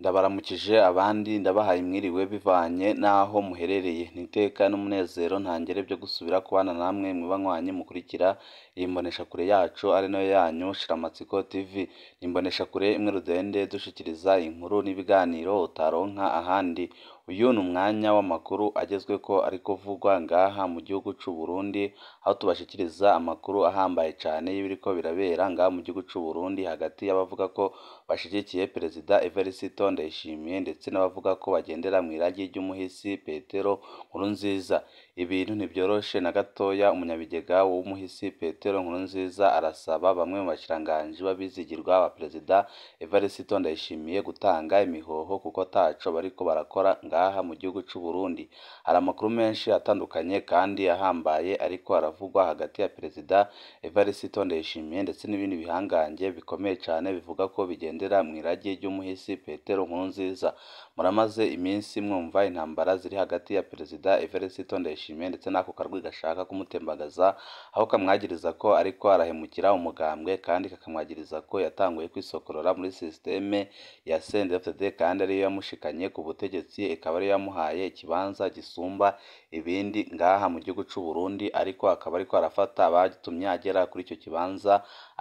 Ndabaramukije abandi ndabahaye mwiriwe bivanye n'aho muherereye n'iteka n'umunezero ntangere byo gusubira kubana namwe mwibanywanyi mukurikira iyi mboneshakure yacu ari nayo yanyu Shiramatsiko TV. Imboneshakure imwe rudende dushikiriza inkuru n'ibiganiro utaronka ahandi. Uyu ni umwanya w'amakuru agezweko ariko kuvugwa ngaha mu gihugu c'u Burundi, aho tubashikiriza amakuru ahambaye cane y'ibiriko birabera ngaha mu gihugu c'u Burundi hagati y'abavuga ko bashigikiye Perezida Evariste Ndayishimiye ndetse n'abavuga ko bagendera mw'iragi ry'umuhisi Petero Nkurunziza. Ibintu ntibyoroshe na gatoya. Umunyabigega w'umuhisi Petero Nkurunziza arasaba bamwe mu bashikiranganji b'abizigirwa ba Perezida Evariste Ndayishimiye gutanga imihoho kuko taco bariko barakora ngaha mu gihugu c'u Burundi. Hari amakuru menshi atandukanye kandi ahambaye ariko aravugwa hagati ya Perezida Evariste Ndayishimiye ndetse n'ibindi bihangange bikomeye cane bivuga ko bigendera mw'iragi ry'umuhisi Petero Nkurunziza. Muramaze iminsi mwumva intambara ziri hagati ya Perezida Evariste Ndayishimiye ndetse n'ako karwi gashaka kumutembagaza, aho kamwagiriza ko ariko arahemukira umugambwe kandi kakamwagiriza ko yatanguye kwisokorora muri systeme ya CNDD-FDD kandi ariyo yamushikanye ku butegetsi, ikaba ariyo yamuhaye ikibanza gisumba ibindi ngaha mu gihugu c'u Burundi, ariko akaba ariko arafata abatumye agera kuri ico kibanza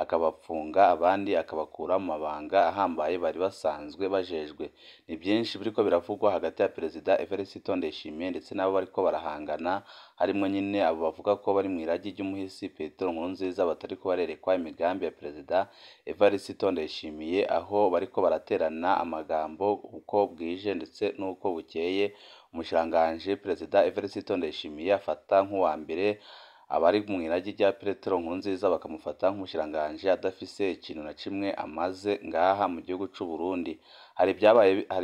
akabapfunga, abandi akabakura mu mabanga ahambaye bari basanzwe bajejwe. Ni byinshi biriko biravugwa hagati ya Perezida Evariste Ndayishimiye ndetse nabo bariko barahangana, harimwo nyine abo bavuga ko bari mw'iragi ry'umuhisi Petero Nkurunziza batariko barerekwa imigambi ya Perezida Evariste Ndayishimiye, aho bariko baraterana amagambo uko bwije ndetse n'uko bukeye. Umushikiranganji Perezida Evariste Ndayishimiye afata nk'uwa mbere abari mw'iragi rya Petero Nkurunziza bakamufata nk'umushikiranganji adafise ikintu na kimwe amaze ngaha mu gihugu c'u Burundi. Hari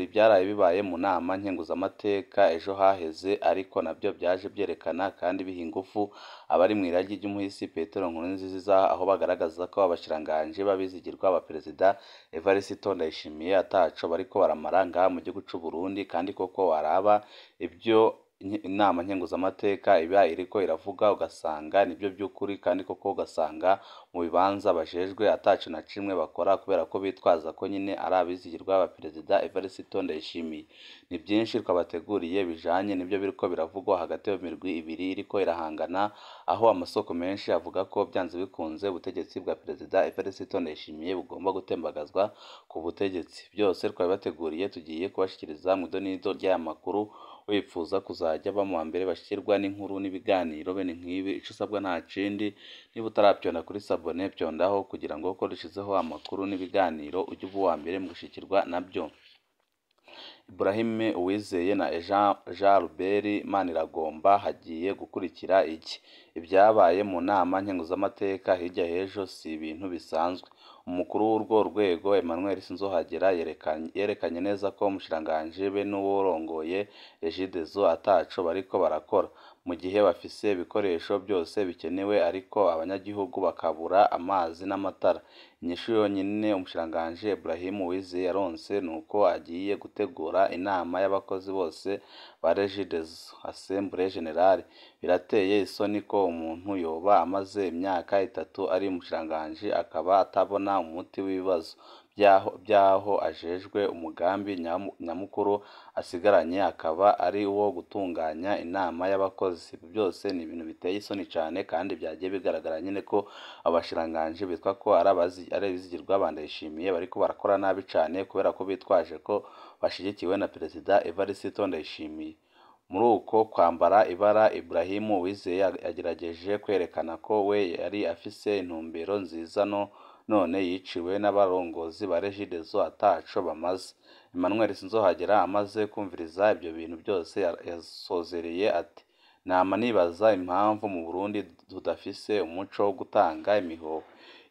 ibyaraye bibaye mu nama nkenguzamateka ejo haheze, ariko nabyo byaje byerekana kandi biha ingufu abari mw'iragi ry'umuhisi Petero Nkurunziza, aho bagaragaza ko abashikiranganji b'abizigirwa ba Perezida Evariste Ndayishimiye ataco bariko baramara ngaha mu gihugu c'u Burundi, kandi koko waraba ibyo inama nkenguzamateka iba iriko iravuga ugasanga nibyo by'ukuri, kandi koko ugasanga mu bibanza bajejwe ataco na kimwe bakora kubera ko bitwaza ko nyine ari abizigirwa ba Perezida Evariste Ndayishimiye. Ni byinshi twabateguriye bijanye nibyo biriko biravugwa hagati y'imirwi ibiri iriko irahangana, aho amasoko menshi avuga ko byanze bikunze ubutegetsi bwa Perezida Evariste Ndayishimiye bugomba gutembagazwa ku butegetsi. Byose twabibateguriye tugiye kubashikiriza mu idonido ry'aya makuru. Wipfuza kuzajya ba mu wa mbere bashikirwa n'inkuru n'ibiganiro bene nk'ibi, ico usabwa nta kindi, niba utaravyonda kuri sabone vyondaho kugira ngo ko dushizeho amakuru n'ibiganiro ujye uba uwa mbere mu gushikirwa nabyo. Ibrahim Uwizeye na Jean Robert Maniragomba hagiye gukurikira iki? Ibyabaye mu nama nkenguzamateka hirya h'ejo si ibintu bisanzwe. Umukuru w'urwo rwego Emmanuel Sinzohagera yerekanye neza ko umushikiranganji be n'uworongoye Regideso ataco bariko barakora, mu gihe bafise ibikoresho byose bikenewe ariko abanyagihugu bakabura amazi n'amatara. Inyishu yonyine umushikiranganji Ibrahim Uwizeye yaronse nuko agiye gutegura inama y'abakozi bose ba Regideso Assemblée Générale. Birateye isoni ko umuntu yoba amaze imyaka 3 ari umushikiranganji akaba atabona umuti w'ibibazo byaho ajejwe. Umugambi nyamukuru asigaranye akaba ari uwo gutunganya inama y'abakozi. Byose ni ibintu biteye isoni cyane kandi byagiye bigaragara nyine ko abashikiranganji bitwa ko ari abizigirwa ba Ndayishimiye bariko barakora nabi cyane kubera ko bitwaje ko bashigikiwe na Perezida Evariste Ndayishimiye. Muri uko kwambara ibara, Ibrahim Uwizeye yagerageje kwerekana ko we yari afise intumbero nziza, none yiciwe n'abarongozi ba Regideso ataco bamaze. Emmanuel Sinzohagera amaze kumviriza ibyo bintu byose yasozereye ati: nama nibaza impamvu mu Burundi tudafise umuco wo gutanga imihoho.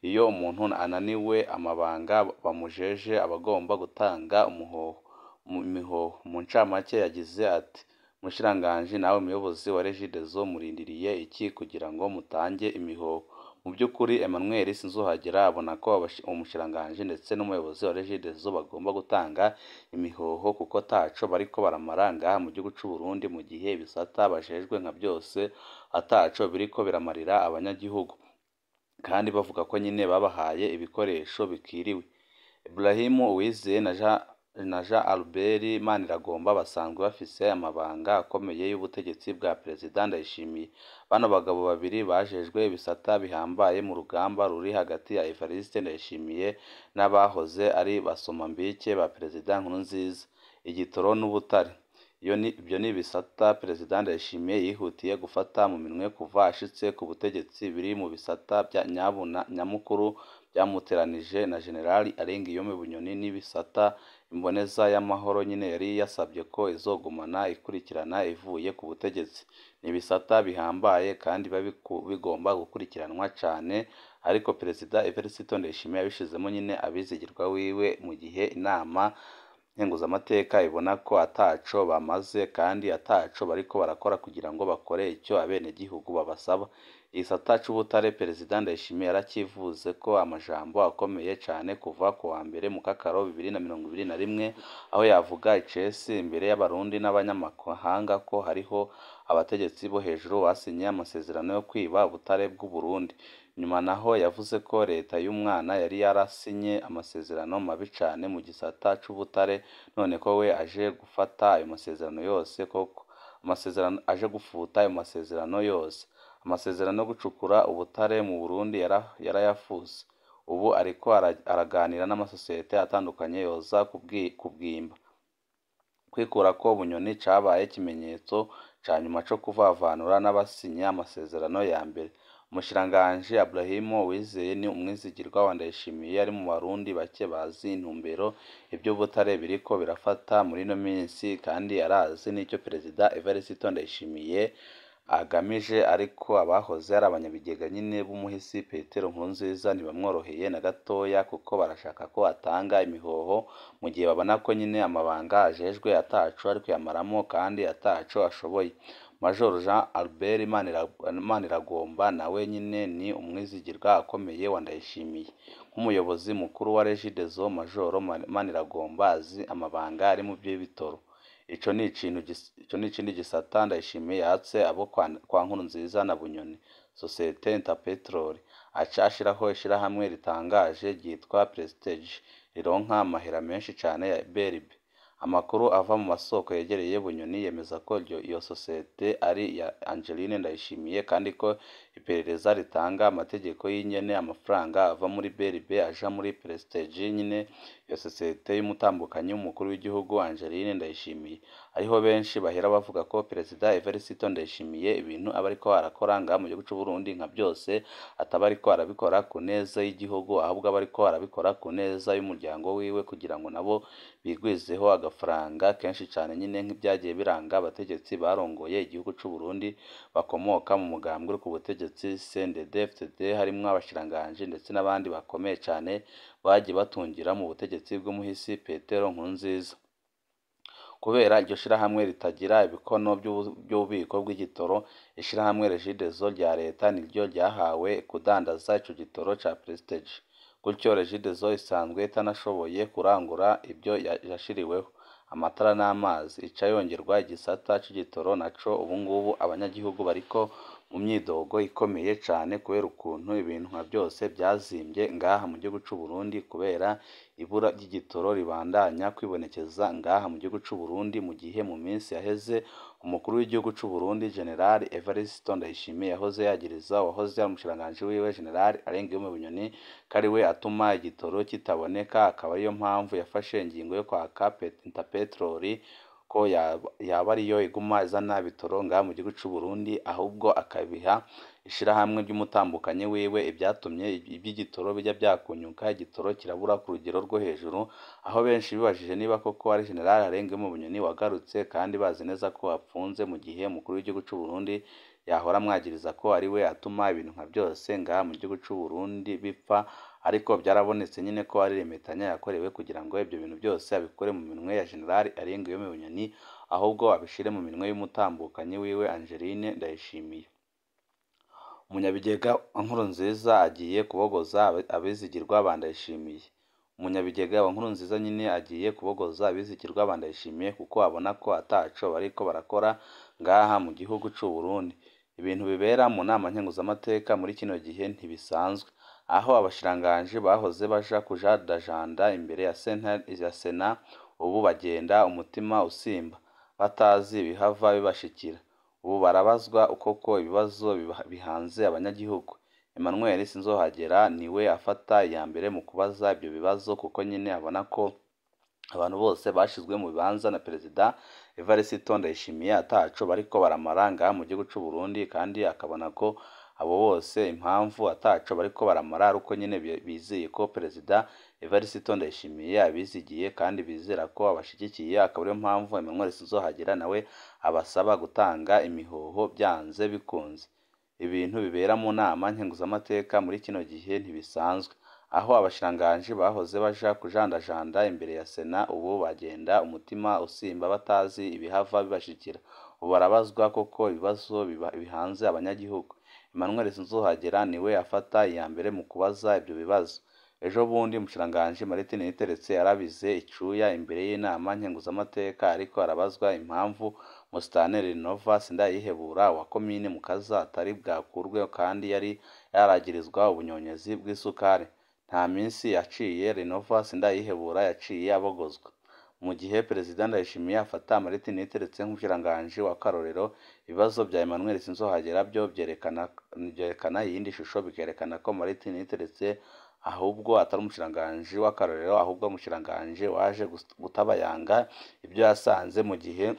Iyo umuntu ananiwe amabanga bamujeje abagomba gutanga imihoho. Mu ncamake yagize ati: mushikiranganji nawe muyobozi wa Regideso murindiriye iki kugira ngo mutange imihoho? Mu by'ukuri Emmanuel Sinzohagera abona ko umushikiranganji ndetse n'umuyobozi wa Regideso bagomba gutanga imihoho kuko taco bariko baramara ngaha mu gihugu c'u Burundi, mu gihe ibisata bajejwe nka byose ataco biriko biramarira abanyagihugu, kandi bavuga ko nyine babahaye ibikoresho bikiriwe. Ibrahim Uwizeye na Jean na Jean Albert Maniragomba basanzwe bafise amabanga akomeye y'ubutegetsi bwa Perezida Ndayishimiye. Bano bagabo babiri bajejwe ibisata bihambaye mu rugamba ruri hagati ya Evariste Ndayishimiye n'abahoze ari basomambike ba Perezida Nkurunziza, igitoro n'ubutare. Ibyo ni ibisata Perezida Ndayishimiye yihutiye gufata mu minwe kuva ashitse ku butegetsi, biri mu bisata bya nyamukuru byamuteranije na Generali Arengiyome Bunyoni n'ibisata imboneza y'amahoro nyine yari yasabye ko izogumana ikurikirana ivuye ku butegetsi. Ni ibisata bihambaye kandi bigomba gukurikiranwa cyane, ariko Perezida Evariste Ndayishimiye yabishizemo nyine abizigirwa wiwe mu gihe inama nkenguzamateka ibona ko ataco bamaze kandi ataco bariko barakora kugira ngo bakore icyo abenegihugu babasaba. Igisata c'ubutare Perezida Ndayishimiye yarakivuze ko amajambo akomeye cane kuva ku wa mbere mu Kakaro 2021, aho yavuga icesi imbere y'abarundi n'abanyamahanga ko hariho abategetsi bo hejuru basinye amasezerano yo kwiba ubutare bw'u Burundi. Nyuma naho yavuze ko leta y'umwana yari yarasinye amasezerano mabi cane mu gisata c'ubutare, none ko we aje gufata ayo masezerano yose, koko aje gufuta ayo masezerano yose. Amasezerano yo gucukura ubutare mu Burundi yarayafuse. Ubu ariko araganira n'amasosiyete atandukanye yoza kubwimba. Kwikura ko Bunyoni cabaye ikimenyetso ca nyuma co kuvavanura n'abasinye amasezerano ya mbere. Umushikiranganji Ibrahim Uwizeye ni umwizigirwa wa Ndayishimiye, ari mu Barundi bake bazi intumbero ibyo butare biriko birafata muri no minsi, kandi arazi n'icyo Perezida Evariste Ndayishimiye agamije, ariko abahoze ari abanyabigega nyine b'umuhisi Petero Nkurunziza ntibamworoheye na gatoya, kuko barashaka ko atanga imihoho mu gihe babona ko nyine amabanga ajejwe ataco ari kuyamaramo kandi ataco ashoboye. Major Jean Albert Maniragomba nawe nyine ni umwizigirwa akomeye wa Ndayishimiye. Nk'umuyobozi mukuru wa Regideso, Major Maniragomba azi amabanga ari mu by'ibitoro. Ico ni ikindi gisata Ndayishimiye yatse abo kwa Nkurunziza na Bunyoni. Societe Interpetrol aca ashiraho ishirahamwe ritangaje ryitwa Prestige, rironka amahera menshi cane ya BRB. Amakuru ava mu masoko yegereye Bunyoni yemeza ko iyo sosiyete ari ya Angeline Ndayishimiye, kandi ko iperereza ritanga amategeko y'ingene amafaranga ava muri BRB aja muri Prestige, nyine iyo sosiyete y'umutambukanyi w'umukuru w'igihugu Angeline Ndayishimiye. Ariho benshi bahera bavuga ko Perezida Evariste Ndayishimiye ibintu aba ariko arakora ngaha mu gihugu c'u Burundi nka byose ataba ariko arabikora ku neza y'igihugu, ahubwo aba ariko arabikora ku neza y'umuryango wiwe, kugira ngo nabo bigwizeho agafaranga kenshi cyane, nyine nk'ibyagiye biranga abategetsi barongoye igihugu c'u Burundi bakomoka mu mugambwe uri ku butegetsi CNDD-FDD, harimwo abashikiranganji ndetse n'abandi bakomeye cyane bagiye batungira mu butegetsi bw'umuhisi Petero Nkurunziza. Kubera iryo shirahamwe ritagira ibikono by'ububiko bw'igitoro, ishirahamwe Regideso rya leta niryo ryahawe kudandaza ico gitoro ca Prestige. Gutyo Regideso isanzwe itanashoboye kurangura ibyo yashiriweho. Amatara n'amazi ica yongerwa igisata c'igitoro naco ubu ngubu abanyagihugu bariko mu myidogo ikomeye cane, kubera ukuntu ibintu nka byose byazimbye ngaha mu gihugu c'u Burundi, kubera ibura ry'igitoro ribandanya kwibonekeza ngaha mu gihugu c'u Burundi, mu gihe mu minsi yaheze umukuru w'igihugu c'u Burundi General Evariste Ndayishimiye yahoze yagiriza uwahoze ari umushikiranganji wiwe General Arengiyome Bunyoni ko ari we atuma igitoro kitaboneka, akaba ariyo mpamvu yafashe ingingo yo kwaka Interpetrol ko yaba ariyo iguma izana bitoro ngaha mu gihugu c'u Burundi, ahubwo akabiha ishirahamwe ry'umutambukanyi wiwe, ibyatumye iby'igitoro bijya byakunyuka, igitoro kirabura ku rugero rwo hejuru, aho benshi bibajije niba koko ari General Arengiyome Bunyoni wagarutse, kandi bazi neza ko apfunze, mu gihe umukuru w'igihugu c'u Burundi yahora amwagiriza ko ari we atuma ibintu nka byose ngaha mu gihugu c'u Burundi bipfa. Ariko byarabonetse nyine ko ari remetanya yakorewe kugira ngo ibyo bintu byose abikore mu minwe ya General Arengiyome Bunyoni, ahubwo abishire mu minwe y'umutambukanyi wiwe Angeline Ndayishimiye. Umunyabigega wa Nkurunziza agiye kubogoza abizigirwa ba Ndayishimiye. Umunyabigega wa Nkurunziza nyine agiye kubogoza abizigirwa ba Ndayishimiye, kuko abona ko ataco bariko barakora ngaha mu gihugu c'u Burundi. Ibintu bibera mu nama nkenguzamateka muri kino gihe ntibisanzwe, aho abashikiranganji bahoze baja kujadajanda imbere ya Sena ubu bagenda umutima usimba batazi ibihava bibashikira ubu barabazwa koko ibibazo bihanze abanyagihugu. Emmanuel Sinzohagera niwe afata iya mbere mu kubaza ibyo bibazo kuko nyine abona ko abantu bose bashizwe mu bibanza na Perezida Evariste Ndayishimiye ataco bariko baramara ngaha mu gihugu c'u Burundi, kandi akabona ko abo bose impamvu ataco bariko baramara ari uko nyine bizeye ko Perezida Evariste Ndayishimiye abizigiye kandi bizera ko abashigikiye, akaba ariyo mpamvu Emmanuel Sinzohagera nawe abasaba gutanga imihoho byanze bikunze. Ibintu bibera mu nama nkenguzamateka muri kino gihe ntibisanzwe, aho abashiranganji bahoze baja kujandajanda imbere ya Sena ubu bagenda umutima usimba batazi ibihava bibashikira, ubu barabazwa koko ibibazo bihanze abanyagihugu. Emmanuel Sinzohagera niwe afata iya mbere mu kubaza ibyo bibazo. Ejo bundi umushiranganji Martin Niteretse yarabize icuya imbere y'inama nkenguzamateka ariko arabazwa impamvu Musitanteri Nova Sindayihebura wa komine Mukaza atari bwakurwe kandi yari yaragirizwa ubunyonyezi bw'isukari. Nta minsi yaciye Renova Sindayihebura yaciye abogozwa. Mu gihe Perezida Ndayishimiye afata Martin Niteretse nk'umushiranganji wa karorero, ibibazo bya Emmanuel Sinzohagera byo byerekana iyindi shusho, bikerekana ko Martin Niteretse ahubwo atari umushiranganji w'akarorero, ahubwo umushiranganji waje gutabayanga ibyo yasanze, mu gihe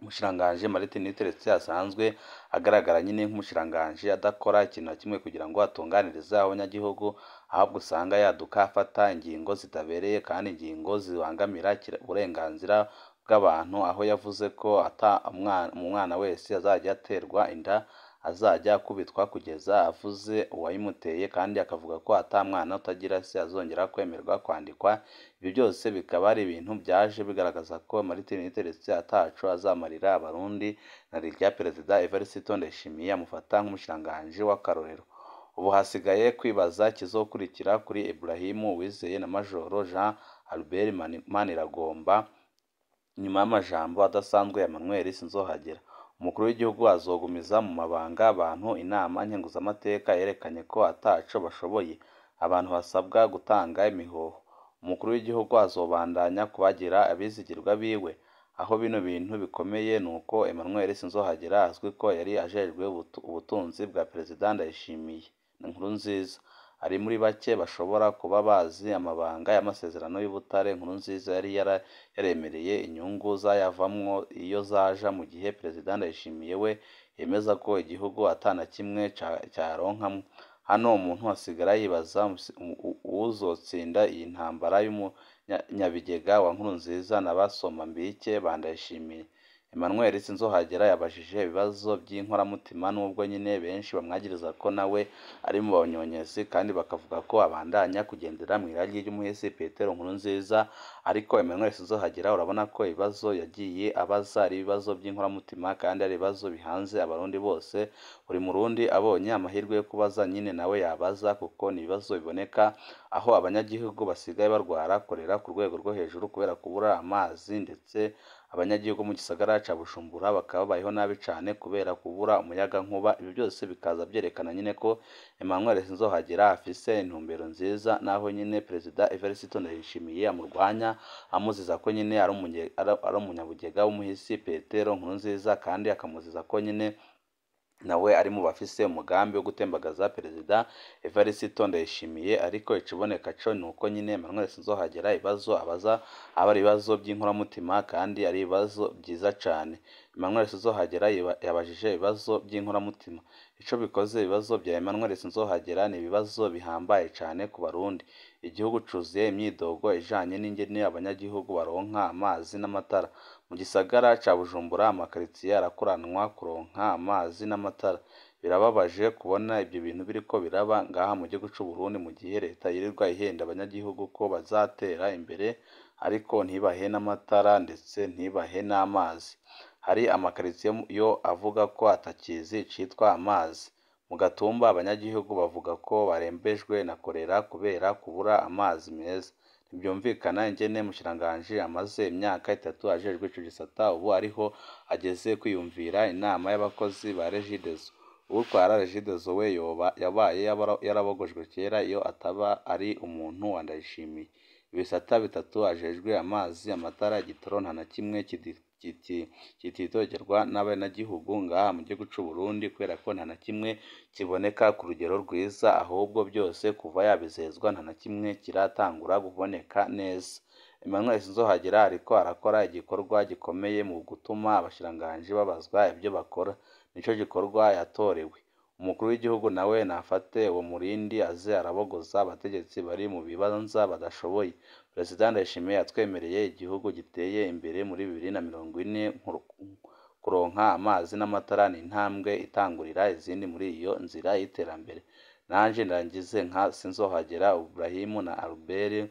umushiranganji Martin Niteretse asanzwe agaragara nyine nk'umushiranganji adakora ikintu na kimwe kugira ngo atunganirize abanyagihugu, ahubwo usanga yaduka afata ingingo zitabereye kandi ingingo zibangamira uburenganzira bw'abantu, aho yavuze ko umwana wese azajya aterwa inda azajya akubitwa kugeza avuze uwayimuteye, kandi akavuga ko mwana utagira se azongera kwemerwa kwandikwa. Ibi byose bikaba ari ibintu byaje bigaragaza ko Martin Niteretse ataco azamarira abarundi na rya Perezida Evariste Ndayishimiye amufata nk'umushiranganji w'akarorero. Ubu hasigaye kwibaza kizokurikira kuri Ibrahim Uwizeye na Majoro Jean Albert Maniragomba nyuma y'amajambo adasanzwe ya Emmanuel Sinzohagera. Umukuru w'igihugu azogumiza mu mabanga abantu inama nkenguzamateka yerekanye ko ataco bashoboye, abantu basabwa gutanga imihoho. Umukuru w'igihugu azobandanya kubagira abizigirwa biwe. Aho bino bintu bikomeye nuko Emmanuel Sinzohagera azwi ko yari ajejwe ubutunzi bwa Perezida Ndayishimiye Nkurunziza, ari muri bake bashobora kuba bazi amabanga y'amasezerano y'ubutare Nkurunziza yari yaremereye inyungu zayavamwo iyo zaja, mu gihe Perezida Ndayishimiye we yemeza ko igihugu atana kimwe cyaronkamwo. Hano umuntu asigara yibaza uwuzotsinda iyi ntambara y'umunyabigega wa Nkurunziza n'abasoma mbike bandayishimiye. Emmanuel Sinzohagera yabajije ibibazo by'inkoramutima, nubwo nyine benshi bamwagiriza ko nawe ari mu banyonyezi kandi bakavuga ko abandanya kugendera mu iragi ry'umuhisi Petero Nkurunziza, ariko Emmanuel Sinzohagera urabona ko ibibazo yagiye abaza ari ibibazo by'inkoramutima kandi ari ibibazo bihanze abarundi bose. Buri murundi abonye amahirwe yo kubaza nyine nawe yabaza, kuko ni ibibazo biboneka aho abanyagihugu basigaye barwara korera ku rwego rwo hejuru kubera kubura amazi, ndetse abanyagihugu mu gisagara ca Bujumbura bakaba babayeho nabi cane kubera kubura umuyaga nkuba. Ibi byose bikaza byerekana nyine ko Emmanuel Sinzohagera afise intumbero nziza, naho nyine Perezida Evariste Ndayishimiye amurwanya amuziza ko nyine ari umunyabugega w'umuhisi Petero Nkurunziza, kandi akamuziza ko nyine nawe ari mu bafise umugambi wo gutembagaza Perezida Evariste Ndayishimiye. Ariko ikiboneka co nuko nyine Emmanuel Sinzohagera ibibazo abaza aba ari ibibazo by'inkoramutima kandi ari ibibazo byiza cane. Emmanuel Sinzohagera yabajije ibibazo by'inkoramutima. Ico bikoze ibibazo bya Emmanuel Sinzohagera ni ibibazo bihambaye cane ku Barundi. Igihugu cuzuye imyidogo ijanye n'ingene abanyagihugu baronka amazi n'amatara. Mu gisagara ca Bujumbura amakaritsiye arakoranwa kuronka amazi n'amatara. Birababaje kubona ibyo bintu biriko biraba ngaha mu gihugu c'u Burundi, mu gihe leta yirirwa ihenda abanyagihugu ko bazatera imbere ariko ntibahe n'amatara ndetse ntibahe n'amazi. Hari amakaritsiye yo avuga ko atakizi citwa amazi. Mu Gatumba abanyagihugu bavuga ko barembejwe na korera kubera kubura amazi meza. Ntibyumvikana ingene mushiranganji amaze imyaka 3 ajejwe ico gisata ubu ariho ageze kwiyumvira inama y'abakozi ba Regideso. Utwara Regideso we yabaye yarabogojwe kera iyo ataba ari umuntu wandayishimiye. ibisata bitatu ajejwe amazi, amatara, igitoro nta na kimwe kititogerwa n'abenegihugu ngaha mu gihugu c'u Burundi kubera ko nta na kimwe kiboneka ku rugero rwiza, ahubwo byose kuva yabizezwa nta na kimwe kiratangura kuboneka neza. Emmanuel Sinzohagera ariko arakora igikorwa gikomeye mu gutuma abashikiranganji babazwa ibyo bakora, nico gikorwa yatorewe. Umukuru w'igihugu nawe nafate uwo murindi aze arabogoza abategetsi bari mu bibanza badashoboye. Perezida Ndayishimiye yatwemereye igihugu giteye imbere muri 2040 kuronka amazi n'amatara ni intambwe itangurira izindi muri iyo nzira y'iterambere. Nanje ndangize nka Sinzohagera Ibrahim na Albert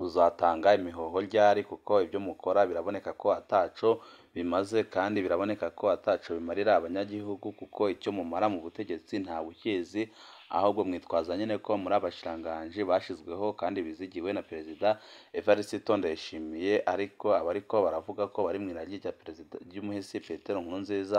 uzatanga imihoho ryari kuko ibyo mukora biraboneka ko ataco bimaze kandi biraboneka ko ataco bimarira abanyagihugu kuko icyo mumara mu butegetsi ntawe ukizi, ahubwo mwitwaza nyene ko muri abashikiranganji bashizweho kandi bizigiwe na Perezida Evariste Ndayishimiye, ariko abariko baravuga ko bari mw'iragi rya Perezida ry'umuhisi Petero Nkurunziza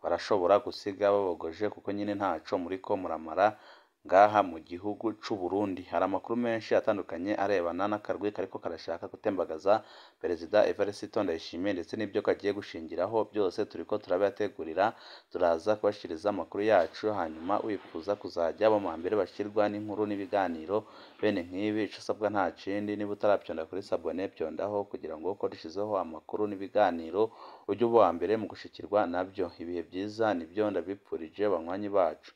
barashobora gusiga babogoje kuko nyine ntaco muriko muramara ngaha mu gihugu c'u Burundi. Hari amakuru menshi atandukanye arebana n'akarwi kariko karashaka gutembagaza Perezida Evariste Ndayishimiye ndetse n'ibyo kagiye gushingiraho byose turiko turabategurira, turaza kubashikiriza amakuru yacu, hanyuma wifuza kuzajya bo mbere bashirwa n'inkuru n'ibiganiro bene nk'ibi, ico usabwa nta kindi, niba utaravyonda kuri sabone vyondaho kugira ngo uko dushizeho amakuru n'ibiganiro ujye uba mbere mu gushikirwa navyo. Ibihe byiza nivyo ndabipfurije banywanyi bacu.